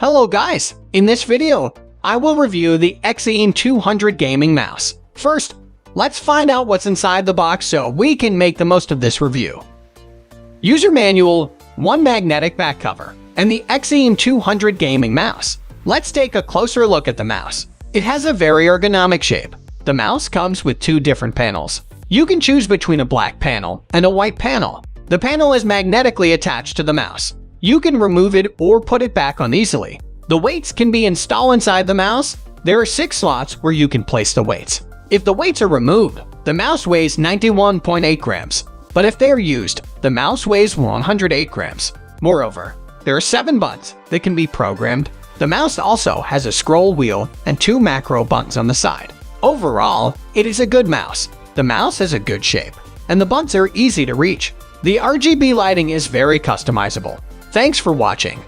Hello guys! In this video, I will review the EKSA EM200 gaming mouse. First, let's find out what's inside the box so we can make the most of this review. User manual, one magnetic back cover, and the EKSA EM200 gaming mouse. Let's take a closer look at the mouse. It has a very ergonomic shape. The mouse comes with two different panels. You can choose between a black panel and a white panel. The panel is magnetically attached to the mouse. You can remove it or put it back on easily. The weights can be installed inside the mouse. There are 6 slots where you can place the weights. If the weights are removed, the mouse weighs 91.8 grams. But if they are used, the mouse weighs 108 grams. Moreover, there are 7 buttons that can be programmed. The mouse also has a scroll wheel and 2 macro buttons on the side. Overall, it is a good mouse. The mouse has a good shape, and the buttons are easy to reach. The RGB lighting is very customizable. Thanks for watching.